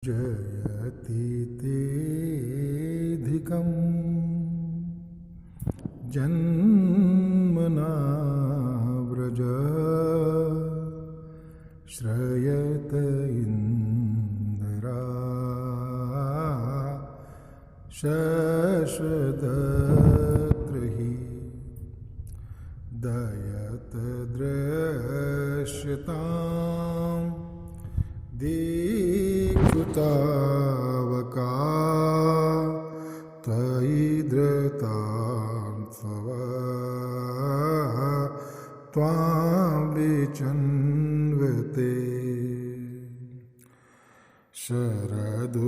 जयतीतेऽधिकं जन्मना व्रज श्रयत इन्द्रा शश्वतत्र हि दयत दृश्यताम् दीक्षुतावका त्वयि धृतां स्व त्वां विचिन्वते शरदुदाशये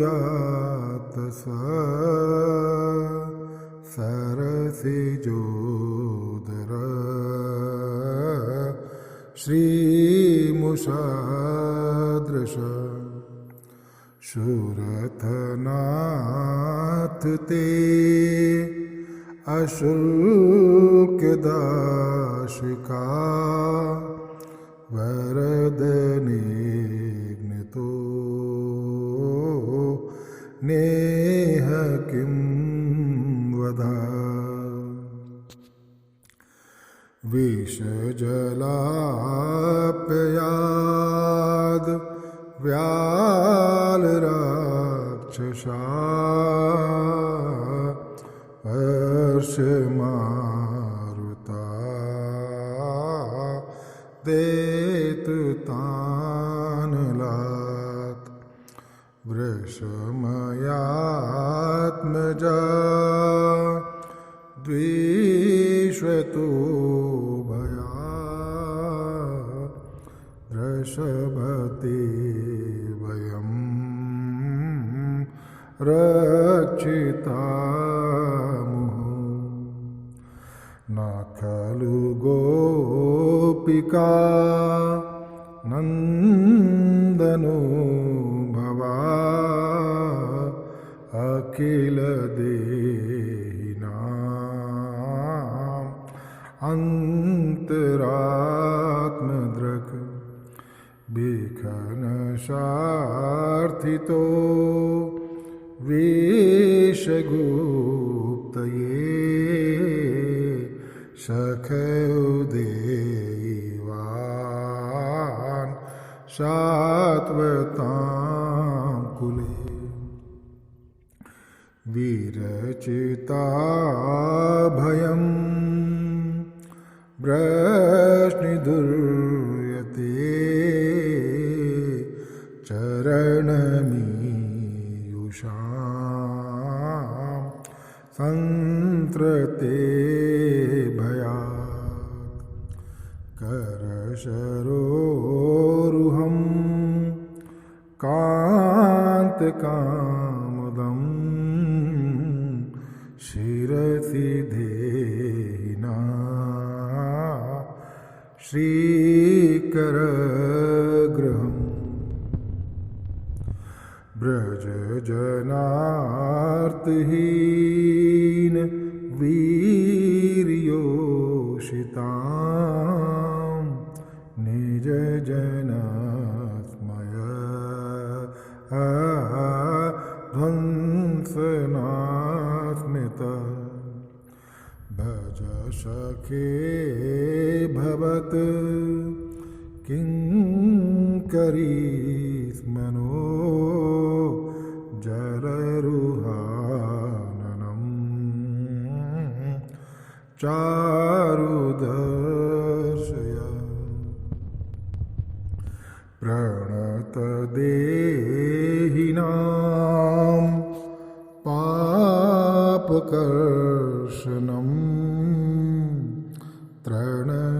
साधुजातस सरसिजोदर श्रीमुषादृश शूरथनाथ ते अशुल्कदाशिका वरदनिघ्नितो नेह किं वद विषजलाप्ययाद व्यालराक्षसा वर्षमारुता देतुतानलात् वृषमयात्मजा द्विषतो भया वृषभते वयं रक्षितामुः न खलु गोपिका नन्दनो भवा अखिलदेहिनाम् अन्तरात्मदृक् विघ्नशार्थितो वेशगुप्तये सखयुदेवान् सात्वतां कुले विरचिता भयं वृष्णिदुर्यते चरणमीयुषां सन्त्रते भयात् करशरोरुहं कान्तकामदं शिरसि देहिना श्रीकरगृहम् व्रजजनार्तिहीन वीर्योषितां निजजनस्मय ध्वंसनास्मित भज सखे भवत किङ्करीस्मनो जलरुहाननं चारुदर्शय प्रणतदेहिनां पापकर्षणं तृणचरानुगं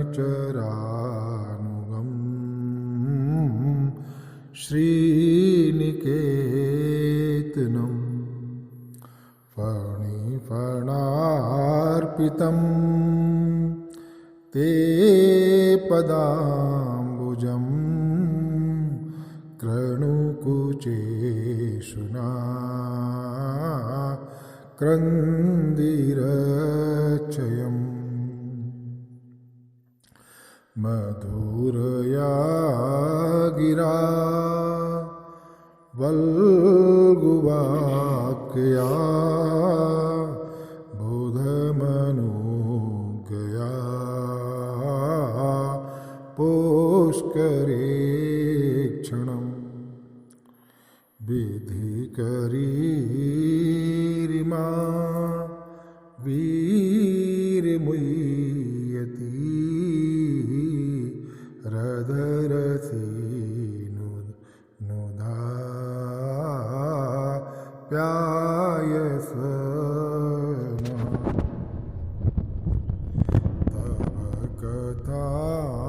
श्रीनिकेतनं फणिफणार्पितं ते पदाम्बुजं कृणुकुचेषुना क्रन्दिरक्षयम् मधुरया गिरा वल्गुवाक्या बोधमनुज्ञया पुष्करेक्षणम् विधिकरीरिमा वीरमुय्यति हृदरसि नुधा प्यायस्वना तव कथामृतं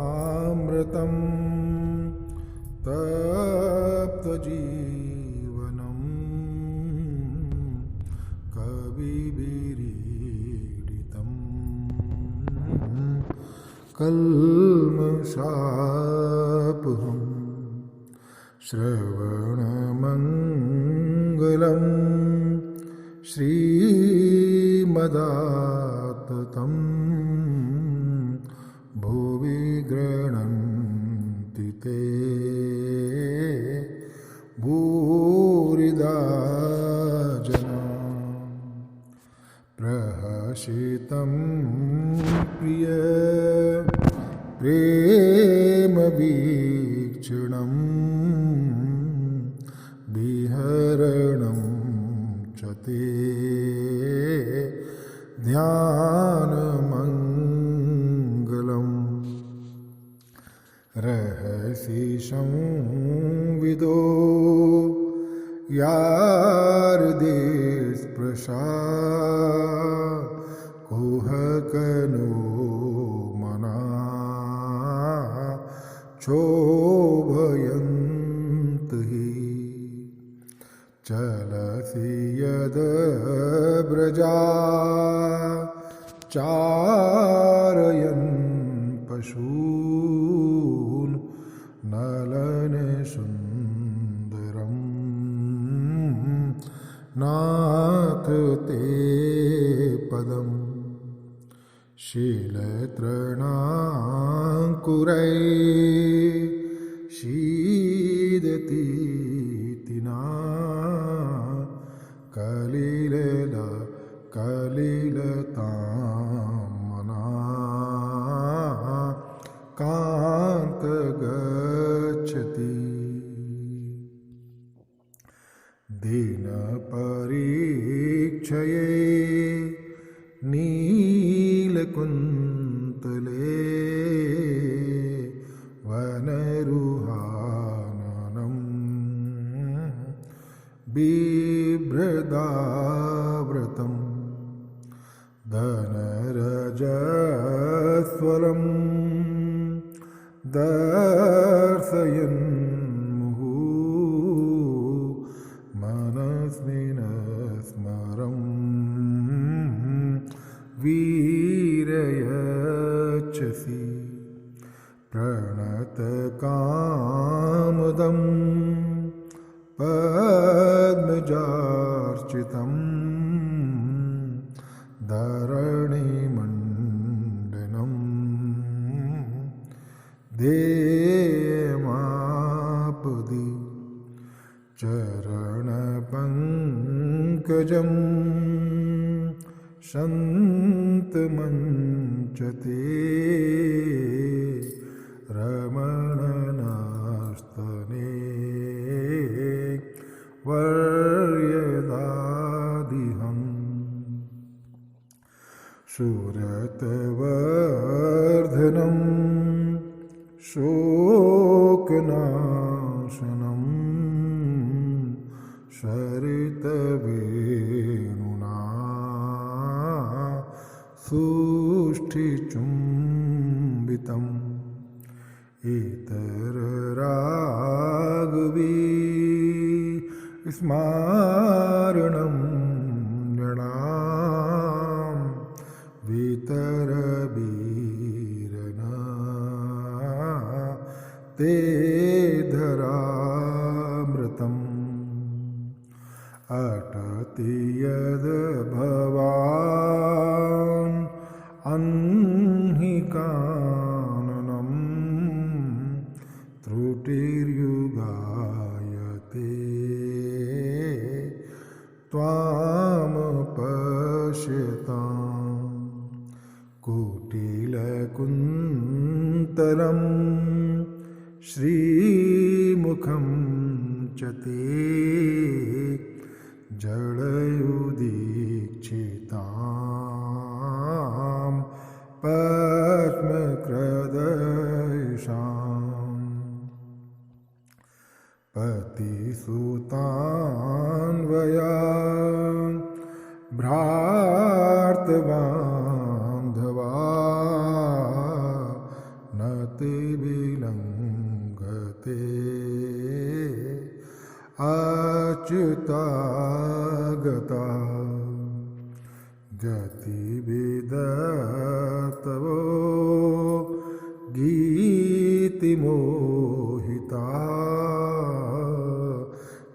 तप्तजीवनं कविभिरीडितं कल्मषापहम् श्रवणमङ्गलं श्रीमदाततं भुवि गृह्णन्ति ते भूरिदा जना प्रहसितं प्रिय प्रेमवीक्षणं विहरणं च ते ध्यानमङ्गलम् रहसि संविदो यार्देस्पृशा कुहकनो मना क्षोभयन्त हि चलसि यद्व्रजा चारयन् पशून् नलनसुन्दरम् नाथ ते पदम् शीलतृणाङ्कुरै शीदतीतिना कलिलतां मना कान्त गच्छति दिनपरीक्षये नीलकुन्तले वनरुहाननं बिभ्रदाव्रतं धनरजस्वलं दर्शयन् मनस्मिन् स्मरम् वीरयच्छसि प्रणतकामदं पद्मजार्चितं धरणिमण्डनं देयमापदि चरणपङ्कजं शन्तमञ्चते रमणनास्तने वर्यदादिहम् सुरतवर्धनं शोकनाशनं सरितवेणुना सुष्ठिचुम्बितम् इतररागवी स्मारणं नृणां वितरवीरना ते धरामृतम् अटति यद्भवान् अन्हि काननम् शीतलं श्रीमुखं च ते जलयुदीक्षितां पद्मकृदशाम् पतिसुतान्वया भ्रातृबान्धवा न ते विलङ्घते अच्युतागता गतिविदतवो गीतिमोहिता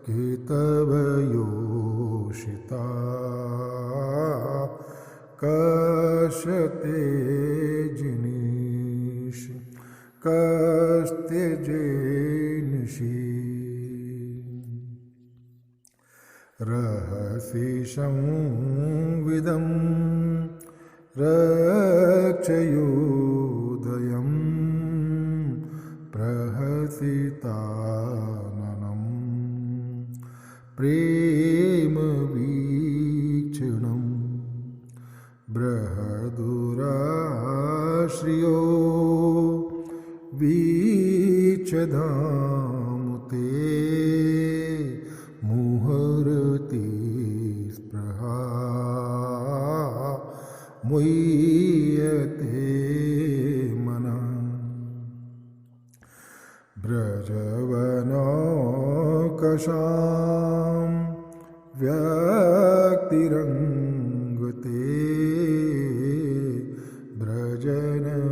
केतवयोषिता कशते जिनीश कस्त्यजेनिषि रहसि संविदं रक्षयोदयं प्रहसिताननं प्रेमवीक्षणं बृहदुराश्रियो वीक्षधामुते मुहूर्ति स्पृहा मुह्यते मनः व्रजवनौकशां व्यक्तिरङ्गते व्रजनहन्त्रयं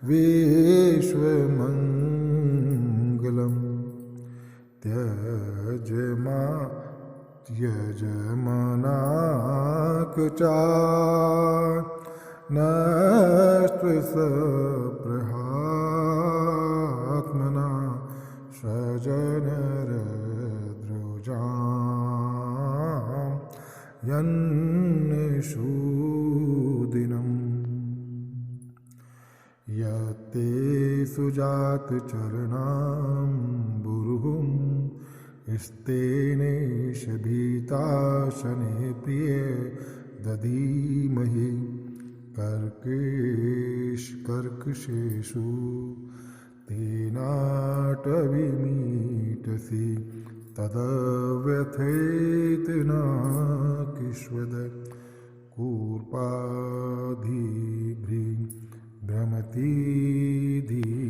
विश्वमङ्गलम् त्यजमनाकुचा नस्त्वसप्रहात्मना स्वजनरद्रुजां यन्नशूदिनम् यत्ते सुजातचरणां बुरुहुं स्तेनेशभीताशने प्रिय दधीमहि कर्कशेषु तेनाटविमीटसि तदव्यथेत न किष्वद कूर्पाधिभृ भ्रमति धीर्वदायुषा।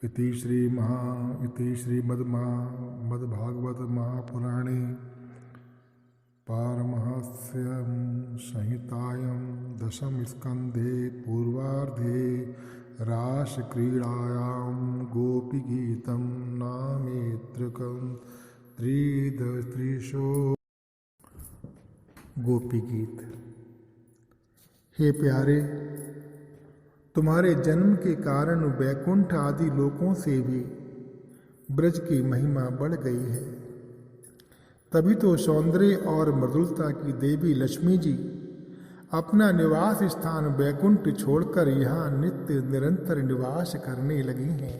इति श्रीमद्भागवत महापुराणे पारमहंस्यां संहितायां दशम स्कन्धे पूर्वार्धे रासक्रीडायां गोपीगीतं नामेत्रकं त्रिशो गोपी गीत। हे प्यारे, तुम्हारे जन्म के कारण वैकुंठ आदि लोकों से भी ब्रज की महिमा बढ़ गई है। तभी तो सौंदर्य और मृदुलता की देवी लक्ष्मी जी अपना निवास स्थान वैकुंठ छोड़कर यहाँ नित्य निरंतर निवास करने लगी हैं,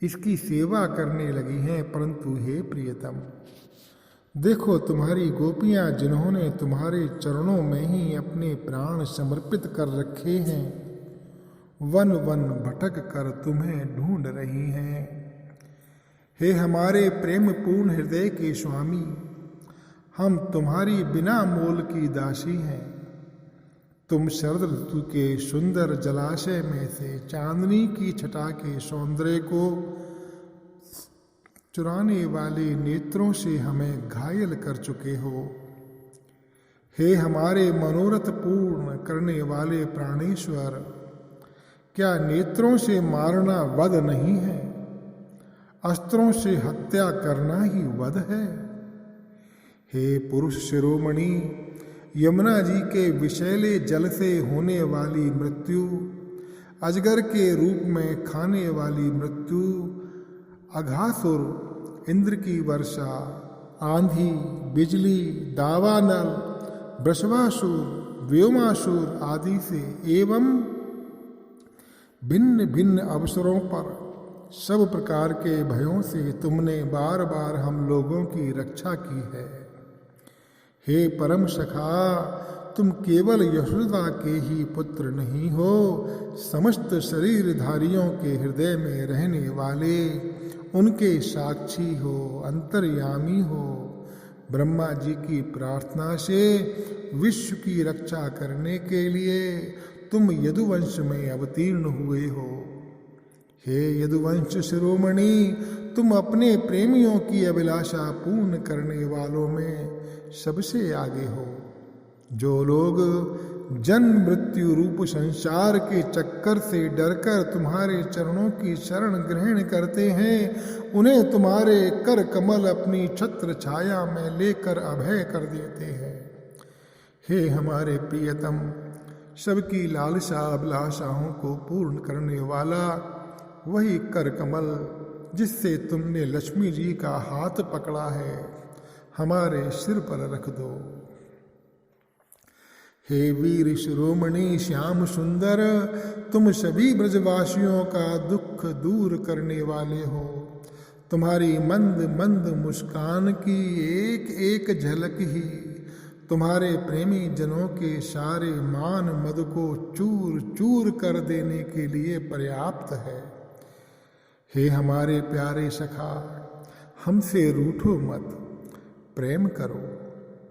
इसकी सेवा करने लगी हैं। परंतु हे प्रियतम, देखो तुम्हारी गोपियां जिन्होंने तुम्हारे चरणों में ही अपने प्राण समर्पित कर रखे हैं, वन वन भटक कर तुम्हें ढूंढ रही हैं। हे हमारे प्रेम पूर्ण हृदय के स्वामी, हम तुम्हारी बिना मोल की दासी हैं। तुम शरद ऋतु के सुंदर जलाशय में से चांदनी की छटा के सौंदर्य को चुराने वाले नेत्रों से हमें घायल कर चुके हो। हे हमारे मनोरथ पूर्ण करने वाले प्राणेश्वर, क्या नेत्रों से मारना वध नहीं है? अस्त्रों से हत्या करना ही वध है। हे पुरुष शिरोमणि, यमुना जी के विषैले जल से होने वाली मृत्यु, अजगर के रूप में खाने वाली मृत्यु, अघासुर इंद्र की वर्षा, आंधी, बिजली, दावानल, वृषभासुर, व्योमासुर आदि से एवं भिन्न भिन्न अवसरों पर सब प्रकार के भयों से तुमने बार बार हम लोगों की रक्षा की है। हे परम सखा, तुम केवल यशोदा के ही पुत्र नहीं हो, समस्त शरीरधारियों के हृदय में रहने वाले, उनके साक्षी हो, अंतर्यामी हो। ब्रह्मा जी की प्रार्थना से विश्व की रक्षा करने के लिए तुम यदुवंश में अवतीर्ण हुए हो। हे यदुवंश शिरोमणि, तुम अपने प्रेमियों की अभिलाषा पूर्ण करने वालों में सबसे आगे हो। जो लोग जन्म मृत्यु रूप संसार के चक्कर से डरकर तुम्हारे चरणों की शरण ग्रहण करते हैं, उन्हें तुम्हारे कर कमल अपनी छत्र छाया में लेकर अभय कर देते हैं। हे हमारे प्रियतम, सबकी लालसा अभिलाषाओं को पूर्ण करने वाला वही कर कमल जिससे तुमने लक्ष्मी जी का हाथ पकड़ा है, हमारे सिर पर रख दो। हे वीर शिरोमणि श्याम सुंदर, तुम सभी ब्रजवासियों का दुख दूर करने वाले हो। तुम्हारी मंद मंद मुस्कान की एक एक झलक ही तुम्हारे प्रेमी जनों के सारे मान मद को चूर चूर कर देने के लिए पर्याप्त है। हे हमारे प्यारे सखा, हमसे रूठो मत, प्रेम करो।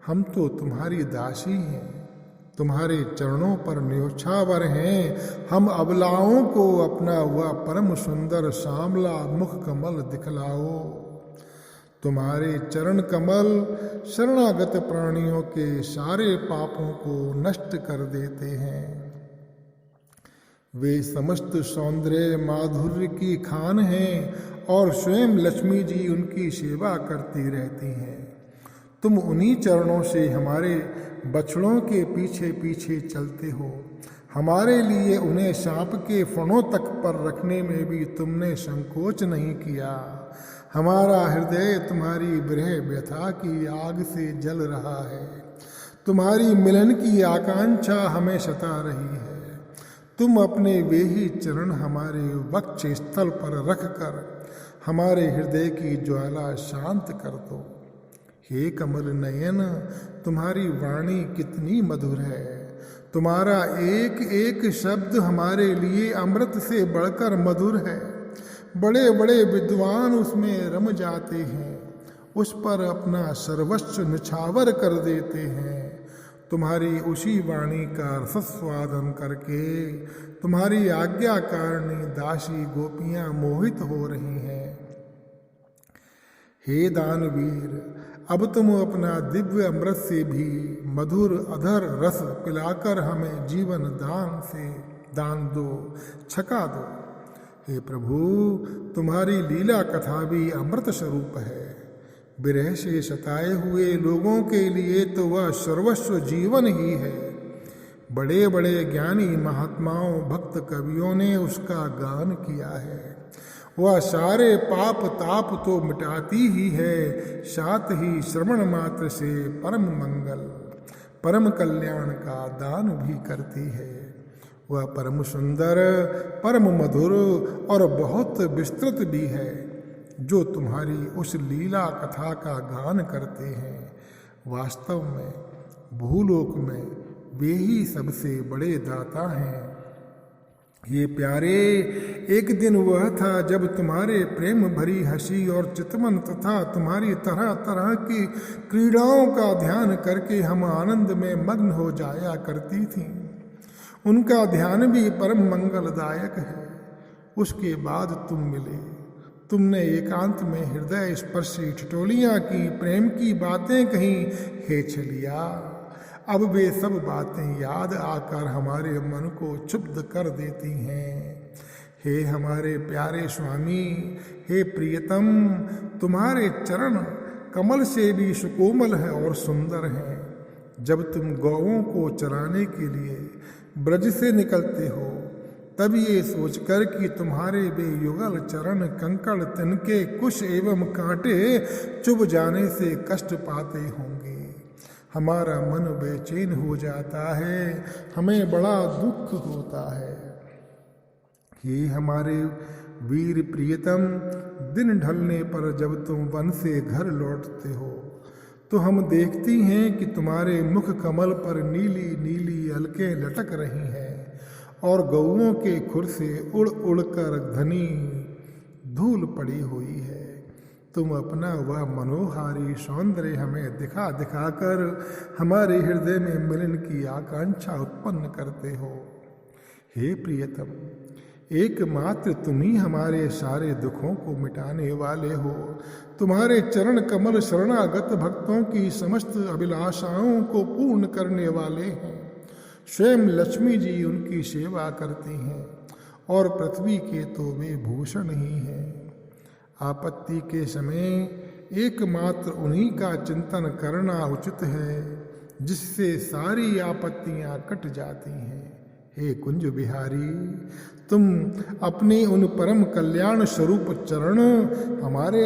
हम तो तुम्हारी दासी हैं, तुम्हारे चरणों पर न्योछावर हैं। हम अबलाओं को अपना वह परम सुंदर सांवला मुख कमल दिखलाओ। तुम्हारे चरण कमल शरणागत प्राणियों के सारे पापों को नष्ट कर देते हैं। वे समस्त सौंदर्य माधुर्य की खान हैं और स्वयं लक्ष्मी जी उनकी सेवा करती रहती हैं। तुम उन्हीं चरणों से हमारे बछड़ों के पीछे पीछे चलते हो। हमारे लिए उन्हें सांप के फणों तक पर रखने में भी तुमने संकोच नहीं किया। हमारा हृदय तुम्हारी विरह व्यथा की आग से जल रहा है। तुम्हारी मिलन की आकांक्षा हमें सता रही है। तुम अपने वे ही चरण हमारे वक्ष स्थल पर रखकर हमारे हृदय की ज्वाला शांत कर दो। हे कमल नयन, तुम्हारी वाणी कितनी मधुर है। तुम्हारा एक एक शब्द हमारे लिए अमृत से बढ़कर मधुर है। बड़े बड़े विद्वान उसमें रम जाते हैं, उस पर अपना सर्वस्व निछावर कर देते हैं। तुम्हारी उसी वाणी का रसस्वादन करके तुम्हारी आज्ञाकारिणी दासी गोपियां मोहित हो रही हैं। हे दानवीर, अब तुम अपना दिव्य अमृत से भी मधुर अधर रस पिलाकर हमें जीवन दान दो, छका दो। हे प्रभु, तुम्हारी लीला कथा भी अमृत स्वरूप है। विरह से सताए हुए लोगों के लिए तो वह सर्वस्व जीवन ही है। बड़े बड़े ज्ञानी महात्माओं भक्त कवियों ने उसका गान किया है। वह सारे पाप ताप तो मिटाती ही है, साथ ही श्रवण मात्र से परम मंगल परम कल्याण का दान भी करती है। वह परम सुंदर, परम मधुर और बहुत विस्तृत भी है। जो तुम्हारी उस लीला कथा का गान करते हैं, वास्तव में भूलोक में वे ही सबसे बड़े दाता हैं। ये प्यारे, एक दिन वह था जब तुम्हारे प्रेम भरी हंसी और चितवन तथा तुम्हारी तरह तरह की क्रीड़ाओं का ध्यान करके हम आनंद में मग्न हो जाया करती थीं। उनका ध्यान भी परम मंगलदायक है। उसके बाद तुम मिले। तुमने एकांत में हृदय स्पर्शी ठिठोलियां की, प्रेम की बातें कहीं। हे छलिया, अब वे सब बातें याद आकर हमारे मन को क्षुब्ध कर देती हैं। हे हमारे प्यारे स्वामी, हे प्रियतम, तुम्हारे चरण कमल से भी सुकोमल है और सुंदर हैं। जब तुम गौओं को चराने के लिए ब्रज से निकलते हो तब ये सोचकर कि तुम्हारे बेयुगल चरण कंकड़ तिनके कुश एवं कांटे चुभ जाने से कष्ट पाते होंगे, हमारा मन बेचैन हो जाता है, हमें बड़ा दुख होता है। हे हमारे वीर प्रियतम, दिन ढलने पर जब तुम वन से घर लौटते हो तो हम देखती हैं कि तुम्हारे मुख कमल पर नीली नीली अलकें लटक रही हैं और गौओं के खुर से उड़ उड़ कर घनी धूल पड़ी हुई है। तुम अपना वह मनोहारी सौंदर्य हमें दिखा दिखा कर हमारे हृदय में मिलन की आकांक्षा उत्पन्न करते हो। हे प्रियतम, एकमात्र तुम ही हमारे सारे दुखों को मिटाने वाले हो। तुम्हारे चरण कमल शरणागत भक्तों की समस्त अभिलाषाओं को पूर्ण करने वाले हैं। स्वयं लक्ष्मी जी उनकी सेवा करती हैं और पृथ्वी के तो वे भूषण ही हैं। आपत्ति के समय एकमात्र उन्हीं का चिंतन करना उचित है, जिससे सारी आपत्तियां कट जाती हैं। हे कुंज बिहारी, तुम अपने उन परम कल्याण स्वरूप चरण हमारे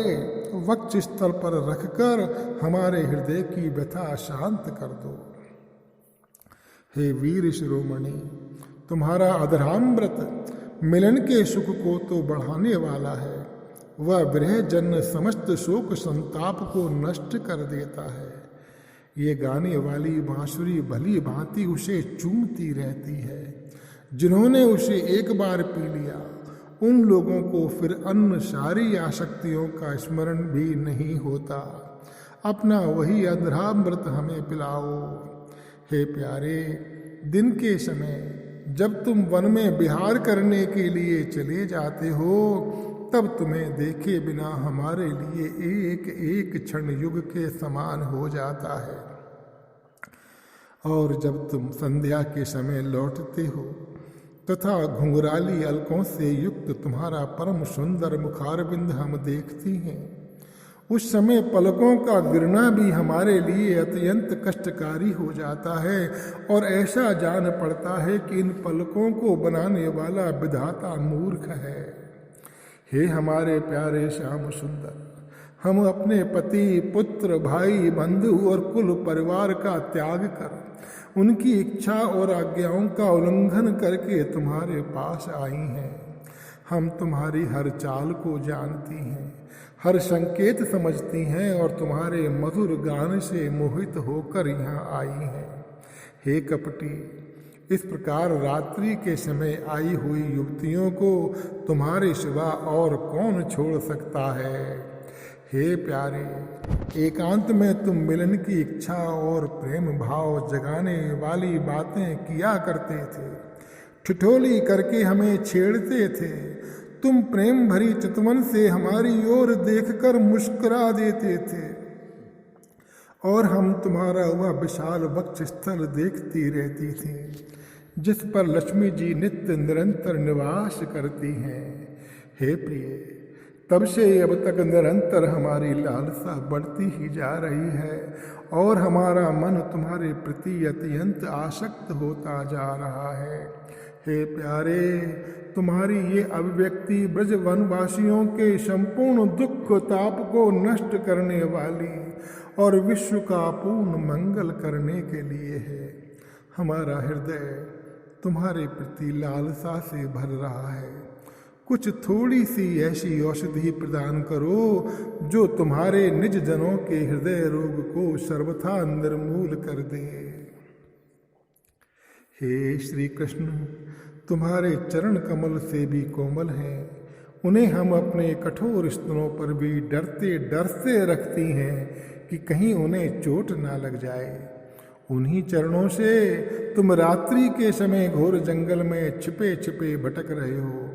वक्ष स्थल पर रखकर हमारे हृदय की व्यथा शांत कर दो। हे वीर शिरोमणि, तुम्हारा अधरामृत मिलन के सुख को तो बढ़ाने वाला है, वह विरह जन्य समस्त शोक संताप को नष्ट कर देता है। ये गाने वाली बांसुरी भली भांति उसे चूमती रहती है। जिन्होंने उसे एक बार पी लिया, उन लोगों को फिर अन्य सारी आसक्तियों का स्मरण भी नहीं होता। अपना वही अधरामृत हमें पिलाओ। हे प्यारे, दिन के समय जब तुम वन में विहार करने के लिए चले जाते हो, तब तुम्हें देखे बिना हमारे लिए एक एक क्षण युग के समान हो जाता है। और जब तुम संध्या के समय लौटते हो तथा घुंघराली अलकों से युक्त तुम्हारा परम सुंदर मुखारबिंद हम देखती हैं, उस समय पलकों का गिरना भी हमारे लिए अत्यंत कष्टकारी हो जाता है और ऐसा जान पड़ता है कि इन पलकों को बनाने वाला विधाता मूर्ख है। हे हमारे प्यारे श्याम सुंदर, हम अपने पति, पुत्र, भाई, बंधु और कुल परिवार का त्याग कर उनकी इच्छा और आज्ञाओं का उल्लंघन करके तुम्हारे पास आई हैं। हम तुम्हारी हर चाल को जानती हैं, हर संकेत समझती हैं और तुम्हारे मधुर गान से मोहित होकर यहाँ आई हैं। हे कपटी, इस प्रकार रात्रि के समय आई हुई युवतियों को तुम्हारे सिवा और कौन छोड़ सकता है। हे प्यारे, एकांत में तुम मिलन की इच्छा और प्रेम भाव जगाने वाली बातें किया करते थे, ठिठोली करके हमें छेड़ते थे। तुम प्रेम भरी चितवन से हमारी ओर देखकर मुस्कुरा देते थे और हम तुम्हारा वह विशाल वक्ष स्थल देखती रहती थी, जिस पर लक्ष्मी जी नित्य निरंतर निवास करती हैं। हे प्रिय, तब से अब तक निरंतर हमारी लालसा बढ़ती ही जा रही है और हमारा मन तुम्हारे प्रति अत्यंत आसक्त होता जा रहा है। हे प्यारे, तुम्हारी ये अभिव्यक्ति ब्रज वनवासियों के संपूर्ण दुख ताप को नष्ट करने वाली और विश्व का पूर्ण मंगल करने के लिए है। हमारा हृदय तुम्हारे प्रति लालसा से भर रहा है। कुछ थोड़ी सी ऐसी औषधि प्रदान करो जो तुम्हारे निज जनों के हृदय रोग को सर्वथा निर्मूल कर दे। हे श्री कृष्ण, तुम्हारे चरण कमल से भी कोमल हैं, उन्हें हम अपने कठोर स्तनों पर भी डरते डरते रखती हैं कि कहीं उन्हें चोट ना लग जाए। उन्हीं चरणों से तुम रात्रि के समय घोर जंगल में छिपे छिपे भटक रहे हो।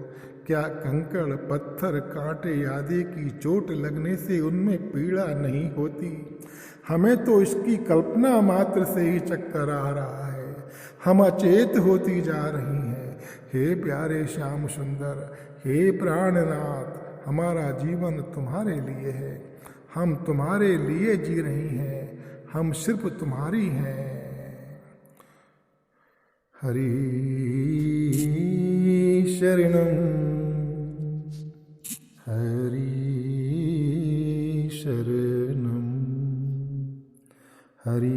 क्या कंकड़, पत्थर, कांटे आदि की चोट लगने से उनमें पीड़ा नहीं होती? हमें तो इसकी कल्पना मात्र से ही चक्कर आ रहा है, हम अचेत होती जा रही हैं। हे प्यारे श्याम सुंदर, हे प्राणनाथ, हमारा जीवन तुम्हारे लिए है, हम तुम्हारे लिए जी रही हैं, हम सिर्फ तुम्हारी हैं। हरि शरणं हरि शरणं हरि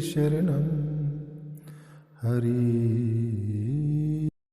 शरणं हरि